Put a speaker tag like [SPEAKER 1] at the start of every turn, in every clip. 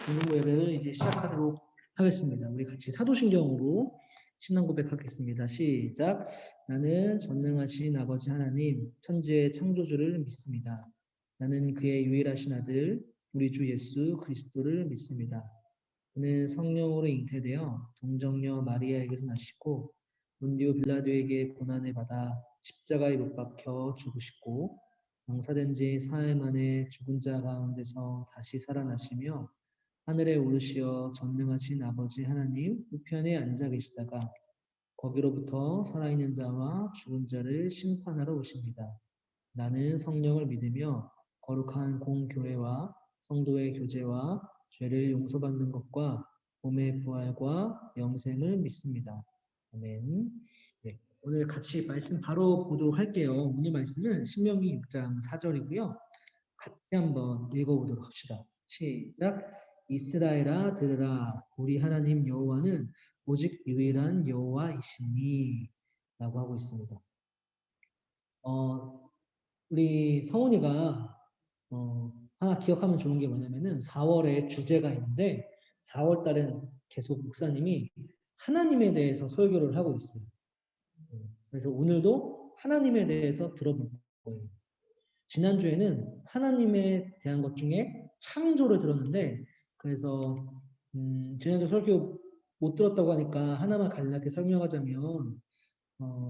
[SPEAKER 1] 공동 예배를 이제 시작하도록 하겠습니다. 우리 같이 사도신경으로 신앙 고백하겠습니다. 시작. 나는 전능하신 아버지 하나님, 천지의 창조주를 믿습니다. 나는 그의 유일하신 아들, 우리 주 예수 그리스도를 믿습니다. 그는 성령으로 잉태되어 동정녀 마리아에게서 나시고 본디오 빌라도에게 고난을 받아 십자가에 못 박혀 죽으시고 장사된 지 사흘 만에 죽은 자 가운데서 다시 살아나시며 하늘에 오르시어 전능하신 아버지 하나님 우편에 앉아 계시다가 거기로부터 살아있는 자와 죽은 자를 심판하러 오십니다. 나는 성령을 믿으며 거룩한 공교회와 성도의 교제와 죄를 용서받는 것과 몸의 부활과 영생을 믿습니다. 아멘. 네, 오늘 같이 말씀 바로 보도록 할게요. 오늘 말씀은 신명기 6장 4절이고요. 같이 한번 읽어보도록 합시다. 시작. 이스라엘아 들으라, 우리 하나님 여호와는 오직 유일한 여호와이시니 라고 하고 있습니다. 우리 성훈이가 하나 기억하면 좋은 게 뭐냐면은 4월에 주제가 있는데 4월 달엔 계속 목사님이 하나님에 대해서 설교를 하고 있어요. 그래서 오늘도 하나님에 대해서 들어볼 거예요. 지난주에는 하나님에 대한 것 중에 창조를 들었는데 그래서 지난주 설교 못 들었다고 하니까 하나만 간략하게 설명하자면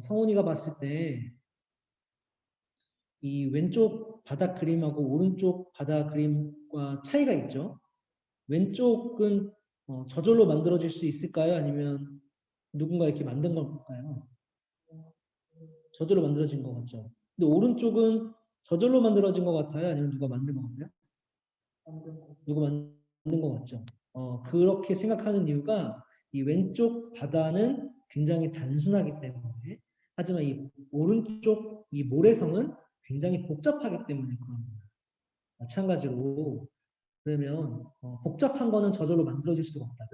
[SPEAKER 1] 성훈이가 봤을 때 이 왼쪽 바닥 그림하고 오른쪽 바닥 그림과 차이가 있죠. 왼쪽은 저절로 만들어질 수 있을까요? 아니면 누군가 이렇게 만든 걸까요? 저절로 만들어진 것 같죠. 근데 오른쪽은 저절로 만들어진 것 같아요? 아니면 누가 만든 것 같아요? 누가 만든 것 같죠. 그렇게 생각하는 이유가 이 왼쪽 바다는 굉장히 단순하기 때문에 하지만 이 오른쪽 이 모래성은 굉장히 복잡하기 때문에 그럽니다. 마찬가지로 그러면 복잡한 거는 저절로 만들어질 수가 없다.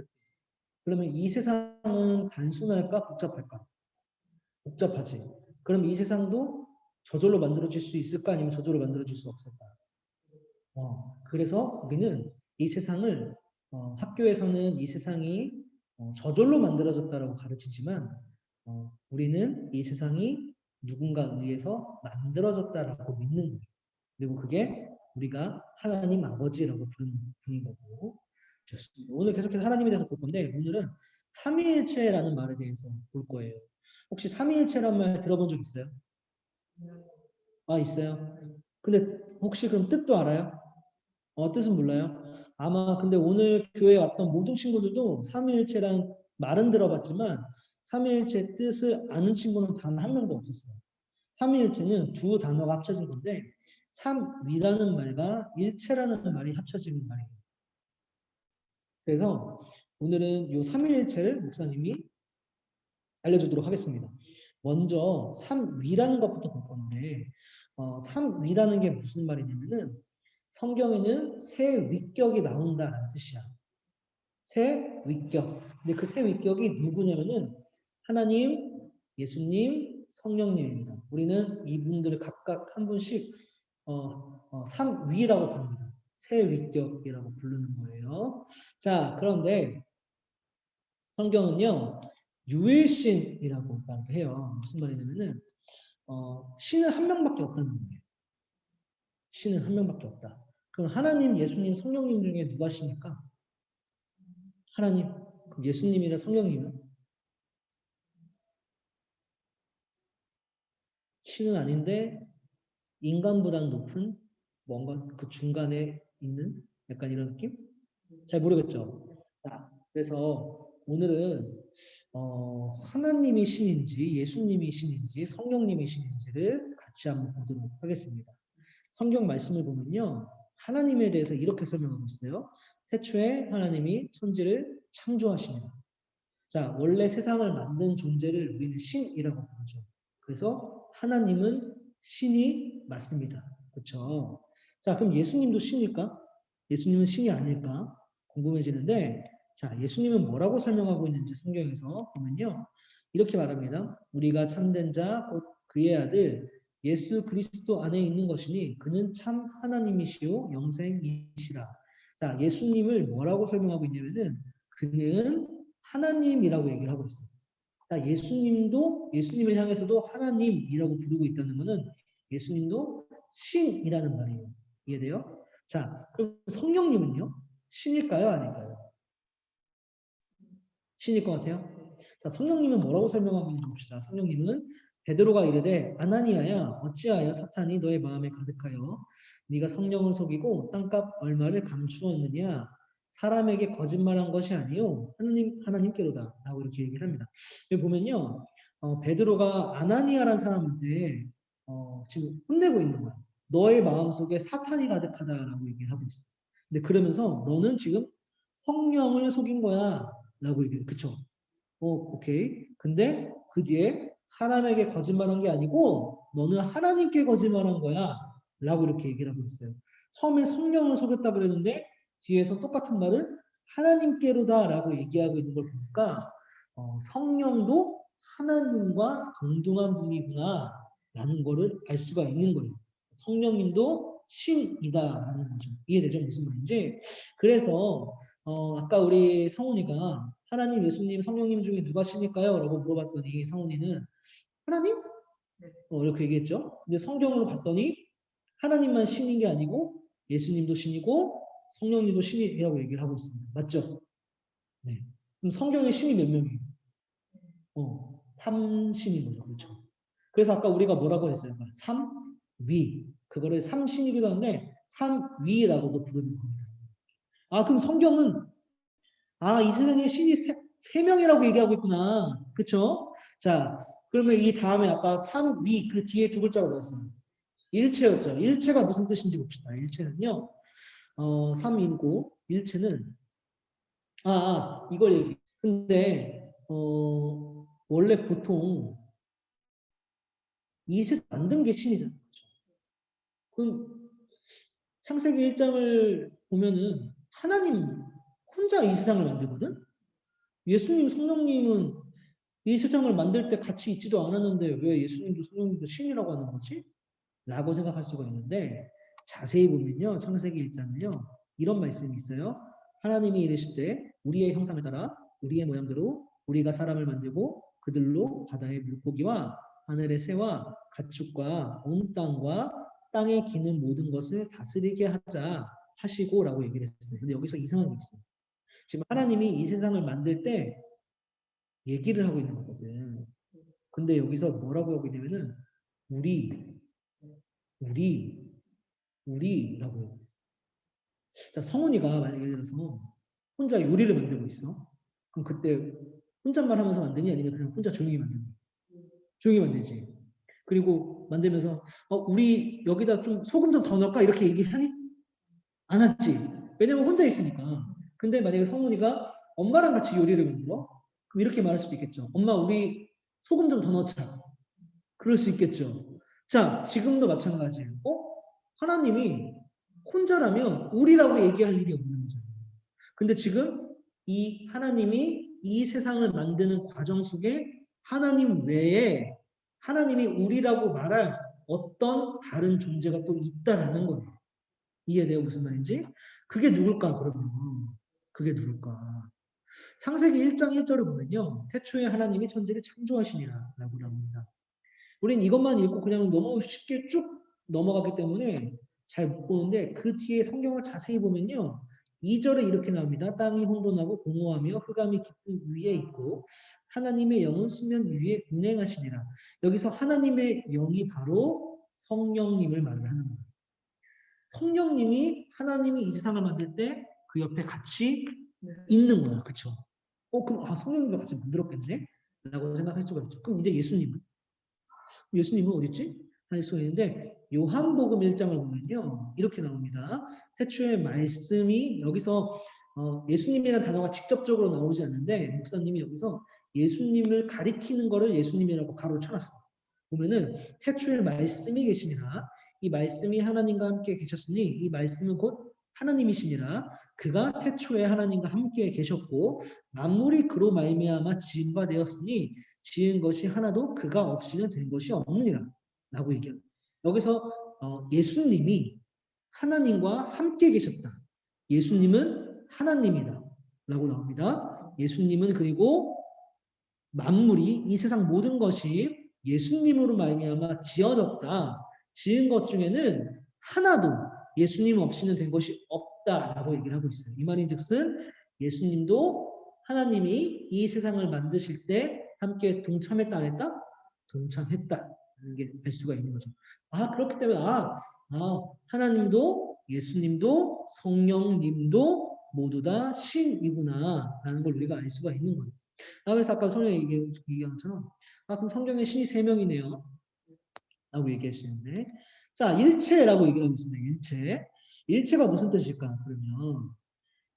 [SPEAKER 1] 그러면 이 세상은 단순할까 복잡할까? 복잡하지. 그럼 이 세상도 저절로 만들어질 수 있을까 아니면 저절로 만들어질 수 없을까? 그래서 우리는 이 세상을 학교에서는 이 세상이 저절로 만들어졌다라고 가르치지만 우리는 이 세상이 누군가 의해서 만들어졌다라고 믿는 거예요. 그리고 그게 우리가 하나님 아버지라고 부르는 분인 거고. 좋습니다. 오늘 계속해서 하나님에 대해서 볼 건데 오늘은 삼위일체라는 말에 대해서 볼 거예요. 혹시 삼위일체라는 말 들어본 적 있어요? 아, 있어요. 근데 혹시 그럼 뜻도 알아요? 뜻은 몰라요? 아마 근데 오늘 교회에 왔던 모든 친구들도 삼위일체란 말은 들어봤지만 삼위일체 뜻을 아는 친구는 단 한 명도 없었어요. 삼위일체는 두 단어가 합쳐진 건데 삼위라는 말과 일체라는 말이 합쳐진 말이에요. 그래서 오늘은 이 삼위일체를 목사님이 알려주도록 하겠습니다. 먼저 삼위라는 것부터 볼 건데 삼위라는 게 무슨 말이냐면은 성경에는 새 위격이 나온다라는 뜻이야. 새 위격. 근데 그 새 위격이 누구냐면은 하나님, 예수님, 성령님입니다. 우리는 이분들을 각각 한 분씩 삼위라고 부릅니다. 새 위격이라고 부르는 거예요. 자, 그런데 성경은요 유일신이라고 말을 해요. 무슨 말이냐면은 신은 한 명밖에 없다는 거예요. 신은 한 명밖에 없다. 그럼 하나님, 예수님, 성령님 중에 누가 신일까? 하나님. 그럼 예수님이나 성령님은 신은 아닌데 인간보다 높은 뭔가 그 중간에 있는 약간 이런 느낌? 잘 모르겠죠. 자, 그래서 오늘은 하나님이 신인지 예수님이 신인지 성령님이 신인지를 같이 한번 보도록 하겠습니다. 성경 말씀을 보면요. 하나님에 대해서 이렇게 설명하고 있어요. 태초에 하나님이 천지를 창조하시니라. 자, 원래 세상을 만든 존재를 우리는 신이라고 부르죠. 그래서 하나님은 신이 맞습니다. 그렇죠? 자, 그럼 예수님도 신일까? 예수님은 신이 아닐까? 궁금해지는데, 자, 예수님은 뭐라고 설명하고 있는지 성경에서 보면요. 이렇게 말합니다. 우리가 참된 자, 곧 그의 아들, 예수 그리스도 안에 있는 것이니 그는 참 하나님이시요 영생이시라. 자, 예수님을 뭐라고 설명하고 있냐면은 그는 하나님이라고 얘기를 하고 있어요. 자, 예수님을 향해서도 하나님이라고 부르고 있다는 것은 예수님도 신이라는 말이에요. 이해돼요? 자, 그럼 성령님은요? 신일까요? 아닐까요? 신일 것 같아요? 자, 성령님은 뭐라고 설명하고 있는지 봅시다. 성령님은 베드로가 이르되 아나니아야 어찌하여 사탄이 너의 마음에 가득하여 네가 성령을 속이고 땅값 얼마를 감추었느냐 사람에게 거짓말한 것이 아니요 하나님께로다 라고 이렇게 얘기를 합니다. 여기 보면요 베드로가 아나니아라는 사람한테 지금 혼내고 있는 거예요. 너의 마음속에 사탄이 가득하다라고 얘기를 하고 있어요. 근데 그러면서 너는 지금 성령을 속인 거야 라고 얘기해요. 그쵸? 오케이. 근데 그 뒤에 사람에게 거짓말한 게 아니고 너는 하나님께 거짓말한 거야. 라고 이렇게 얘기를 하고 있어요. 처음에 성령을 속였다 그랬는데 뒤에서 똑같은 말을 하나님께로다 라고 얘기하고 있는 걸 보니까 성령도 하나님과 동등한 분이구나 라는 거를 알 수가 있는 거예요. 성령님도 신이다 라는 거죠. 이해되죠? 무슨 말인지? 그래서 아까 우리 성훈이가 하나님, 예수님, 성령님 중에 누가 신일까요? 라고 물어봤더니 성훈이는 하나님? 이렇게 얘기했죠. 근데 성경으로 봤더니 하나님만 신인 게 아니고 예수님도 신이고 성령님도 신이라고 얘기를 하고 있습니다. 맞죠? 네. 그럼 성경에 신이 몇 명이에요? 삼신인 거죠. 그렇죠. 그래서 아까 우리가 뭐라고 했어요? 삼위. 그거를 삼신이기도 한데 삼위라고도 부르는 겁니다. 아, 그럼 성경은 이 세상에 신이 세 명이라고 얘기하고 있구나. 그쵸? 자, 그러면 이 다음에 아까 삼위 그 뒤에 두 글자가 뭐였어요? 일체였죠. 일체가 무슨 뜻인지 봅시다. 일체는요. 삼위고 일체는 이걸 얘기. 근데 원래 보통 이 세상 만든 게 신이잖아요. 그럼 창세기 1장을 보면은 하나님 혼자 이 세상을 만들거든? 예수님, 성령님은 이 세상을 만들 때 같이 있지도 않았는데 왜 예수님도 성령님도 신이라고 하는 거지? 라고 생각할 수가 있는데 자세히 보면요. 창세기 1장은요. 이런 말씀이 있어요. 하나님이 이르실 때 우리의 형상을 따라 우리의 모양대로 우리가 사람을 만들고 그들로 바다의 물고기와 하늘의 새와 가축과 온 땅과 땅에 기는 모든 것을 다스리게 하자 하시고 라고 얘기를 했어요. 근데 여기서 이상한 게 있어요. 지금 하나님이 이 세상을 만들 때 얘기를 하고 있는 거거든. 근데 여기서 뭐라고 하고 있냐면은 우리, 우리, 우리라고 해요. 자, 성훈이가 만약에 예를 들어서 혼자 요리를 만들고 있어. 그럼 그때 혼잣말 하면서 만드니 아니면 그냥 혼자 조용히 만드니? 조용히 만들지. 그리고 만들면서 우리 여기다 좀 소금 좀 더 넣을까? 이렇게 얘기하니? 안 하지. 왜냐면 혼자 있으니까. 근데 만약에 성훈이가 엄마랑 같이 요리를 만들어? 그럼 이렇게 말할 수도 있겠죠. 엄마 우리 소금 좀 더 넣자. 그럴 수 있겠죠. 자, 지금도 마찬가지예요. 하나님이 혼자라면 우리라고 얘기할 일이 없는 거죠. 근데 지금 이 하나님이 이 세상을 만드는 과정 속에 하나님 외에 하나님이 우리라고 말할 어떤 다른 존재가 또 있다라는 거예요. 이해돼요? 무슨 말인지? 그게 누굴까, 그러면? 그게 누굴까? 창세기 1장 1절을 보면요. 태초에 하나님이 천지를 창조하시니라 라고 나옵니다. 우린 이것만 읽고 그냥 너무 쉽게 쭉 넘어가기 때문에 잘 못 보는데 그 뒤에 성경을 자세히 보면요. 2절에 이렇게 나옵니다. 땅이 혼돈하고 공허하며 흑암이 깊은 위에 있고 하나님의 영은 수면 위에 운행하시니라. 여기서 하나님의 영이 바로 성령님을 말하는 거예요. 성령님이 하나님이 이 세상을 만들 때 그 옆에 같이 있는 거야. 그쵸? 그럼 성령님과 같이 만들었겠네? 라고 생각할 수가 있죠. 그럼 이제 예수님은 어디 있지? 할 수가 있는데 요한복음 1장을 보면요. 이렇게 나옵니다. 태초에 말씀이 여기서 예수님이라는 단어가 직접적으로 나오지 않는데 목사님이 여기서 예수님을 가리키는 거를 예수님이라고 가로 쳐놨어요. 보면은 태초에 말씀이 계시니라 이 말씀이 하나님과 함께 계셨으니 이 말씀은 곧 하나님이시니라 그가 태초에 하나님과 함께 계셨고 만물이 그로 말미암아 지은 바 되었으니 지은 것이 하나도 그가 없이는 된 것이 없느니라 라고 얘기합니다. 여기서 예수님이 하나님과 함께 계셨다. 예수님은 하나님이다. 라고 나옵니다. 예수님은 그리고 만물이 이 세상 모든 것이 예수님으로 말미암아 지어졌다. 지은 것 중에는 하나도 예수님 없이는 된 것이 없다라고 얘기를 하고 있어요. 이 말인즉슨 예수님도 하나님이 이 세상을 만드실 때 함께 동참했다 안 했다? 동참했다. 이게 될 수가 있는 거죠. 그렇기 때문에 하나님도 예수님도 성령님도 모두 다 신이구나라는 걸 우리가 알 수가 있는 거예요. 그래서 아까 성경에 얘기한 것처럼 그럼 성경에 신이 3명이네요. 라고 얘기하시는데 자, 일체라고 얘기하고 있습니다. 일체. 일체가 무슨 뜻일까? 그러면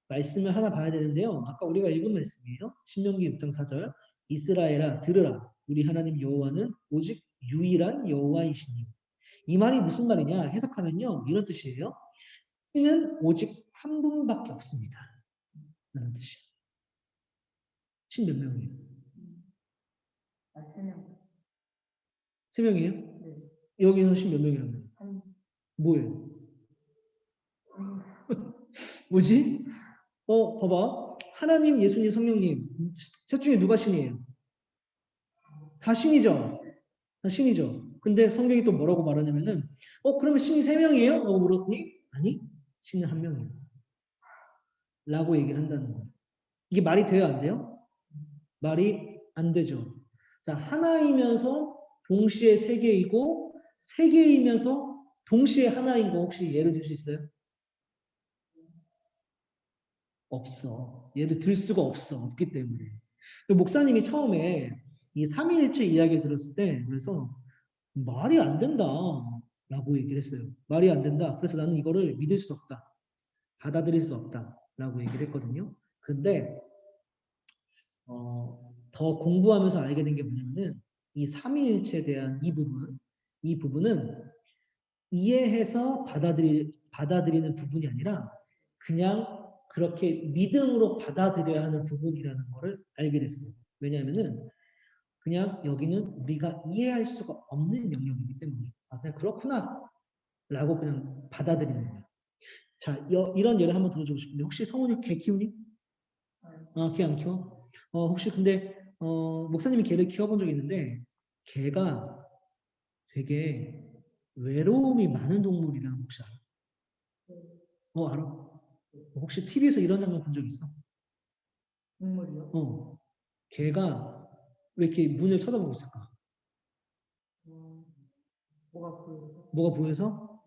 [SPEAKER 1] 말씀을 하나 봐야 되는데요. 아까 우리가 읽은 말씀이에요. 신명기 6장 4절 이스라엘아 들으라. 우리 하나님 여호와는 오직 유일한 여호와이시니. 이 말이 무슨 말이냐? 해석하면요. 이런 뜻이에요. 신은 오직 한 분밖에 없습니다. 라는 뜻이에요. 신 몇 명이에요?
[SPEAKER 2] 3명.
[SPEAKER 1] 3명이에요?
[SPEAKER 2] 네.
[SPEAKER 1] 여기서 신 몇 명이라고 해요? 뭐예요? 뭐지? 봐봐. 하나님, 예수님, 성령님. 셋 중에 누가 신이에요? 다 신이죠? 다 신이죠. 근데 성경이 또 뭐라고 말하냐면은, 그러면 신이 3명이에요? 라고 물었더니, 아니, 신은 1명이에요. 라고 얘기를 한다는 거예요. 이게 말이 돼요? 안 돼요? 말이 안 되죠. 자, 하나이면서 동시에 3개이고, 3개이면서 동시에 하나인 거 혹시 예를 들 수 있어요? 없어. 예를 들 수가 없어. 없기 때문에. 목사님이 처음에 이 삼위일체 이야기를 들었을 때 그래서 말이 안 된다 라고 얘기를 했어요. 말이 안 된다. 그래서 나는 이거를 믿을 수 없다. 받아들일 수 없다 라고 얘기를 했거든요. 근데 더 공부하면서 알게 된 게 뭐냐면은 이 삼위일체에 대한 이 부분은 이해해서 받아들이는 부분이 아니라 그냥 그렇게 믿음으로 받아들여야 하는 부분이라는 것을 알게 됐어요. 왜냐하면은 그냥 여기는 우리가 이해할 수가 없는 영역이기 때문에 그냥 그렇구나 라고 그냥 받아들이는 거예요. 자, 이런 예를 한번 들어주고 싶은데 혹시 성훈이 개 키우니? 개 안 키워? 혹시 근데 목사님이 개를 키워본 적이 있는데 개가 되게 외로움이 많은 동물이라는 거 혹시 알아? 알아? 혹시 TV에서 이런 장면 본 적 있어?
[SPEAKER 2] 동물이요?
[SPEAKER 1] 걔가 왜 이렇게 문을 쳐다보고 있을까?
[SPEAKER 2] 뭐가 보여서?
[SPEAKER 1] 뭐가 보여서?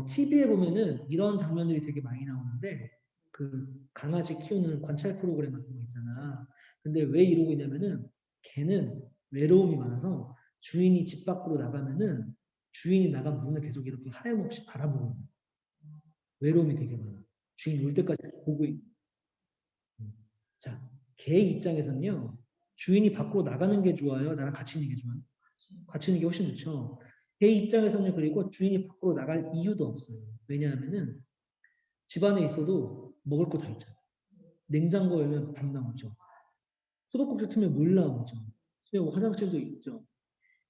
[SPEAKER 1] TV에 보면은 이런 장면들이 되게 많이 나오는데 그 강아지 키우는 관찰 프로그램 같은 거 있잖아. 근데 왜 이러고 있냐면은 걔는 외로움이 많아서 주인이 집 밖으로 나가면은 주인이 나간 문을 계속 이렇게 하염없이 바라보고 있는 거야. 외로움이 되게 많아. 주인 올 때까지 보고 있. 자, 개 입장에서는요. 주인이 밖으로 나가는 게 좋아요? 나랑 같이 있는 게 좋아요? 같이 있는 게 훨씬 좋죠. 개 입장에서는 그리고 주인이 밖으로 나갈 이유도 없어요. 왜냐하면은 집안에 있어도 먹을 거 다 있잖아요. 냉장고 열면 밥 나오죠. 수도꼭지 틀면 물 나오죠. 화장실도 있죠.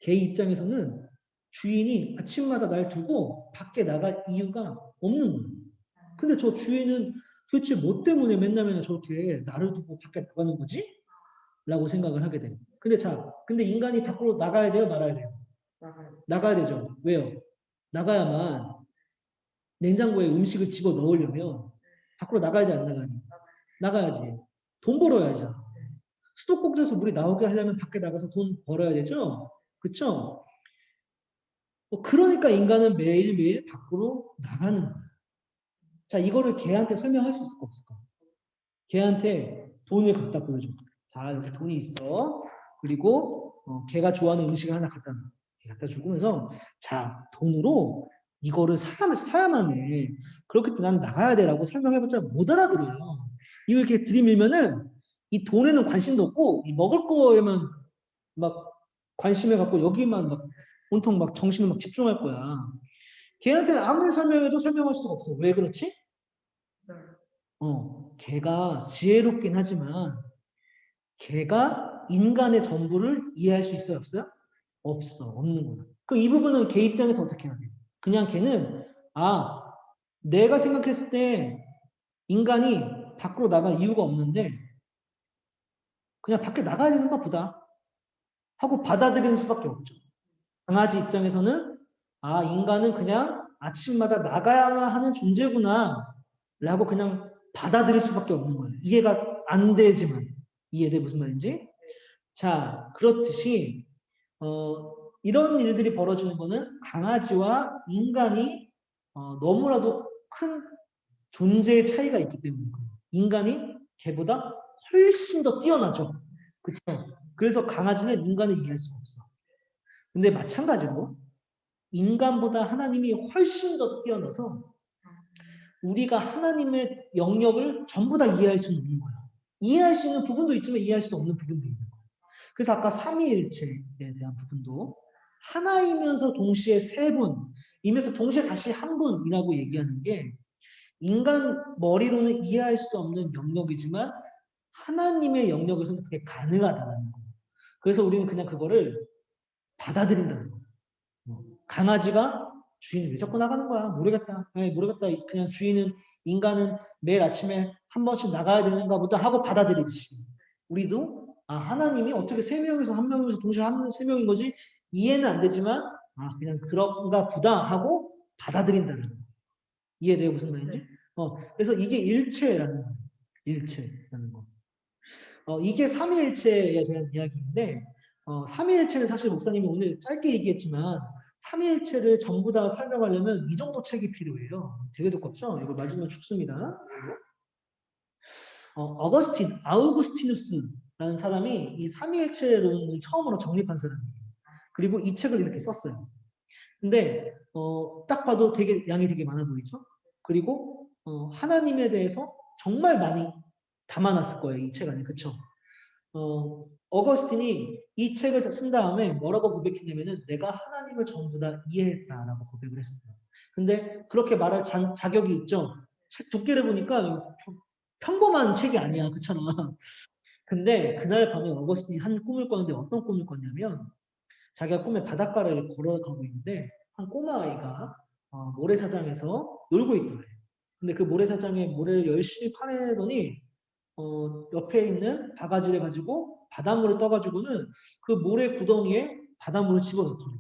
[SPEAKER 1] 개 입장에서는 주인이 아침마다 날 두고 밖에 나갈 이유가 없는 거예요. 근데 저 주인은 도대체 뭐 때문에 맨날 저렇게 나를 두고 밖에 나가는 거지? 라고 생각을 하게 돼요. 근데 인간이 밖으로 나가야 돼요? 말아야 돼요? 나가야 되죠. 왜요? 나가야만 냉장고에 음식을 집어 넣으려면 밖으로 나가야 돼, 안 나가니? 나가야지. 돈 벌어야죠. 수도꼭지에서 물이 나오게 하려면 밖에 나가서 돈 벌어야 되죠? 그쵸? 그러니까 인간은 매일매일 밖으로 나가는 거예요. 자, 이거를 걔한테 설명할 수 있을까 없을까? 걔한테 돈을 갖다 보여줘. 자, 이렇게 돈이 있어. 그리고 걔가 좋아하는 음식을 하나 갖다 주면서 자, 돈으로 이거를 사야만 해. 그렇기 때문에 난 나가야 돼라고 설명해봤자 못 알아들어요. 이거 이렇게 들이밀면은 이 돈에는 관심도 없고 이 먹을 거에만 막 관심을 갖고 여기만 막 온통 막 정신을 막 집중할 거야. 걔한테 아무리 설명해도 설명할 수가 없어. 왜 그렇지? 걔가 지혜롭긴 하지만 걔가 인간의 전부를 이해할 수 있어요? 없어요? 없어. 없는구나. 그럼 이 부분은 걔 입장에서 어떻게 해야 돼? 그냥 걔는 내가 생각했을 때 인간이 밖으로 나갈 이유가 없는데 그냥 밖에 나가야 되는가 보다 하고 받아들이는 수밖에 없죠. 강아지 입장에서는 아, 인간은 그냥 아침마다 나가야만 하는 존재구나 라고 그냥 받아들일 수밖에 없는 거예요. 이해가 안 되지만. 이해돼 무슨 말인지? 자, 그렇듯이 이런 일들이 벌어지는 거는 강아지와 인간이 너무나도 큰 존재의 차이가 있기 때문인 거예요. 인간이 걔보다 훨씬 더 뛰어나죠. 그렇죠? 그래서 강아지는 인간을 이해할 수 없어. 근데 마찬가지로 인간보다 하나님이 훨씬 더 뛰어나서 우리가 하나님의 영역을 전부 다 이해할 수는 없는 거예요. 이해할 수 있는 부분도 있지만 이해할 수 없는 부분도 있는 거예요. 그래서 아까 삼위일체에 대한 부분도 하나이면서 동시에 세 분, 이면서 동시에 다시 한 분이라고 얘기하는 게 인간 머리로는 이해할 수도 없는 영역이지만 하나님의 영역에서는 그게 가능하다는 거예요. 그래서 우리는 그냥 그거를 받아들인다는 거예요. 강아지가 주인 왜 자꾸 나가는 거야? 모르겠다. 아니, 모르겠다. 그냥 주인은 인간은 매일 아침에 한 번씩 나가야 되는가 보다 하고 받아들이듯이 우리도 아 하나님이 어떻게 세 명에서 한 명에서 동시에 세 명인 거지 이해는 안 되지만 아 그냥 그런가 보다 하고 받아들인다는 거. 이해돼요 무슨 말인지? 그래서 이게 일체라는 거예요. 일체라는 거. 이게 삼위일체에 대한 이야기인데 삼위일체는 사실 목사님이 오늘 짧게 얘기했지만 삼위일체를 전부 다 설명하려면 이 정도 책이 필요해요. 되게 두껍죠? 이거 맞으면 죽습니다. 아우구스티누스라는 사람이 이 삼위일체론을 처음으로 정립한 사람이에요. 그리고 이 책을 이렇게 썼어요. 근데 딱 봐도 되게 양이 되게 많아 보이죠? 그리고 하나님에 대해서 정말 많이 담아놨을 거예요. 이 책 안에. 그쵸? 어거스틴이 이 책을 쓴 다음에 뭐라고 고백했냐면은 내가 하나님을 전부 다 이해했다라고 고백을 했어요. 근데 그렇게 말할 자격이 있죠. 책 두께를 보니까 평범한 책이 아니야. 그렇잖아. 근데 그날 밤에 어거스틴이 한 꿈을 꿨는데 어떤 꿈을 꿨냐면 자기가 꿈에 바닷가를 걸어가고 있는데 한 꼬마아이가 모래사장에서 놀고 있더래. 근데 그 모래사장에 모래를 열심히 파내더니 옆에 있는 바가지를 가지고 바닷물을 떠가지고는 그 모래 구덩이에 바닷물을 집어넣더래.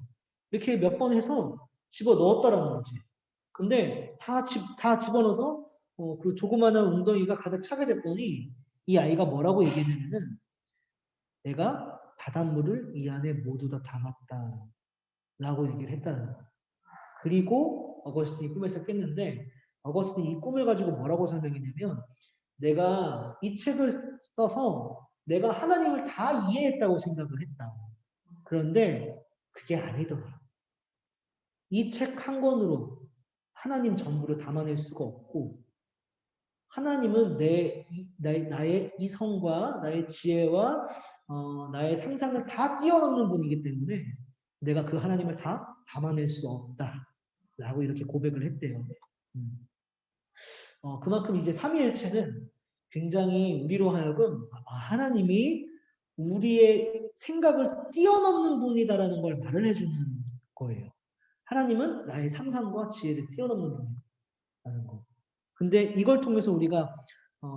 [SPEAKER 1] 이렇게 몇 번 해서 집어넣었다라는 거지. 근데 다 집어넣어서 그 조그마한 웅덩이가 가득 차게 됐더니 이 아이가 뭐라고 얘기했냐면은 내가 바닷물을 이 안에 모두 다 담았다 라고 얘기를 했다는 거야. 그리고 어거스틴이 꿈에서 깼는데 어거스틴이 이 꿈을 가지고 뭐라고 설명했냐면 내가 이 책을 써서 내가 하나님을 다 이해했다고 생각을 했다. 그런데 그게 아니더라. 이 책 한 권으로 하나님 전부를 담아낼 수가 없고 하나님은 나의 이성과 나의 지혜와 나의 상상을 다 뛰어넘는 분이기 때문에 내가 그 하나님을 다 담아낼 수 없다. 라고 이렇게 고백을 했대요. 그만큼 이제 삼위일체는 굉장히 우리로 하여금 하나님이 우리의 생각을 뛰어넘는 분이다라는 걸 말을 해주는 거예요. 하나님은 나의 상상과 지혜를 뛰어넘는 분이라는 거. 근데 이걸 통해서 우리가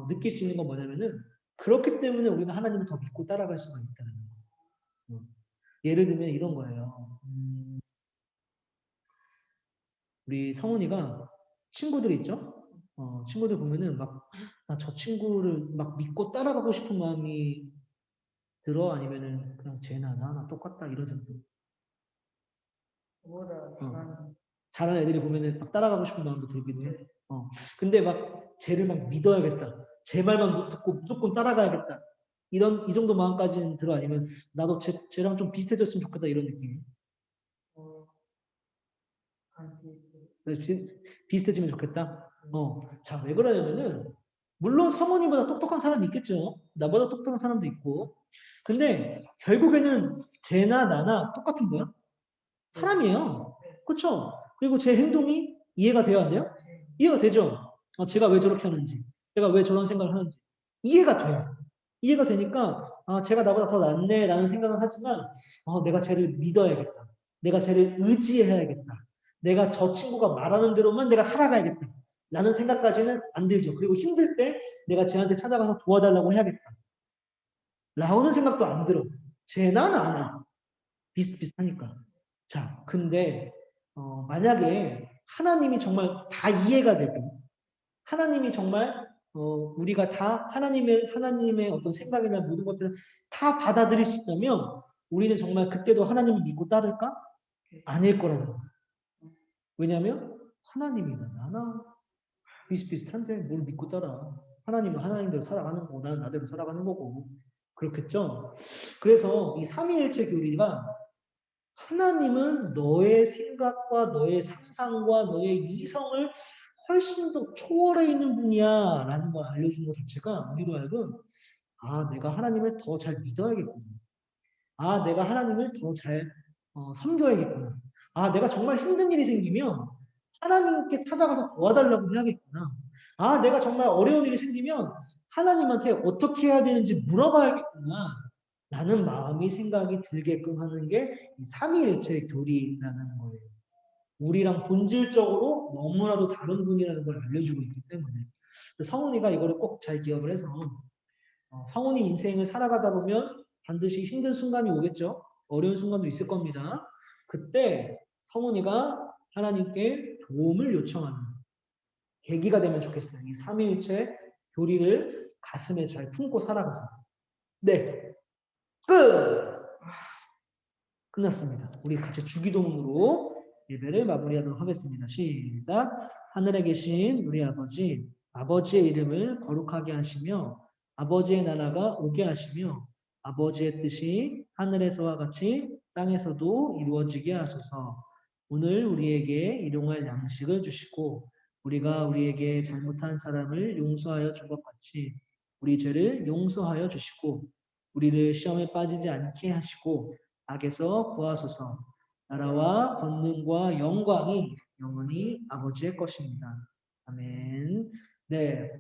[SPEAKER 1] 느낄 수 있는 건 뭐냐면은 그렇기 때문에 우리는 하나님을 더 믿고 따라갈 수가 있다는 거. 예를 들면 이런 거예요. 우리 성훈이가 친구들 있죠? 친구들 보면은 막, 저 친구를 막 믿고 따라가고 싶은 마음이 들어? 아니면은 그냥 쟤나 나 똑같다 이런 생각. 잘하는 애들이 보면은 막 따라가고 싶은 마음도 들기도 해. 근데 막 쟤를 막 믿어야겠다. 제 말만 못 듣고 무조건 따라가야겠다. 이 정도 마음까지는 들어? 아니면 나도 쟤랑 좀 비슷해졌으면 좋겠다 이런 느낌이? 비슷해지면 좋겠다. 자, 왜 그러냐면은 물론 성원이보다 똑똑한 사람이 있겠죠. 나보다 똑똑한 사람도 있고. 근데 결국에는 쟤나 나나 똑같은 거야. 사람이에요. 그렇죠? 그리고 제 행동이 이해가 돼야 안 돼요? 이해가 되죠. 제가 왜 저렇게 하는지, 제가 왜 저런 생각을 하는지 이해가 돼요. 이해가 되니까 제가 나보다 더 낫네라는 생각은 하지만 내가 쟤를 믿어야겠다. 내가 쟤를 의지해야겠다. 내가 저 친구가 말하는 대로만 내가 살아가야겠다. 라는 생각까지는 안 들죠. 그리고 힘들 때 내가 쟤한테 찾아가서 도와달라고 해야겠다. 라고는 생각도 안 들어. 쟤는 안 와. 비슷비슷하니까. 자, 근데 만약에 하나님이 정말 다 이해가 되고 하나님이 정말 우리가 다 하나님의 어떤 생각이나 모든 것들을 다 받아들일 수 있다면 우리는 정말 그때도 하나님을 믿고 따를까? 아닐 거라는 거예요. 왜냐하면 하나님이나 나나 비슷비슷한데 뭘 믿고 따라. 하나님은 하나님대로 살아가는 거고 나는 나대로 살아가는 거고. 그렇겠죠? 그래서 이 삼위일체 교리가 하나님은 너의 생각과 너의 상상과 너의 이성을 훨씬 더 초월해 있는 분이야 라는 걸 알려주는 것 자체가 우리로 하여금 아 내가 하나님을 더 잘 믿어야겠구나. 아 내가 하나님을 더 잘 섬겨야겠구나. 아 내가 정말 힘든 일이 생기면 하나님께 찾아가서 도와달라고 해야겠구나. 아 내가 정말 어려운 일이 생기면 하나님한테 어떻게 해야 되는지 물어봐야겠구나. 라는 마음이 생각이 들게끔 하는 게 삼위일체 교리라는 거예요. 우리랑 본질적으로 너무나도 다른 분이라는 걸 알려주고 있기 때문에 성훈이가 이거를 꼭 잘 기억을 해서 성훈이 인생을 살아가다 보면 반드시 힘든 순간이 오겠죠. 어려운 순간도 있을 겁니다. 그때 성훈이가 하나님께 도움을 요청하는 계기가 되면 좋겠어요. 이 삼위일체 교리를 가슴에 잘 품고 살아가서. 네, 끝! 끝났습니다. 우리 같이 주기도문으로 예배를 마무리하도록 하겠습니다. 시작. 하늘에 계신 우리 아버지, 아버지의 이름을 거룩하게 하시며 아버지의 나라가 오게 하시며 아버지의 뜻이 하늘에서와 같이 땅에서도 이루어지게 하소서. 오늘 우리에게 일용할 양식을 주시고 우리가 우리에게 잘못한 사람을 용서하여 준 것 같이 우리 죄를 용서하여 주시고 우리를 시험에 빠지지 않게 하시고 악에서 구하소서. 나라와 권능과 영광이 영원히 아버지의 것입니다. 아멘. 네.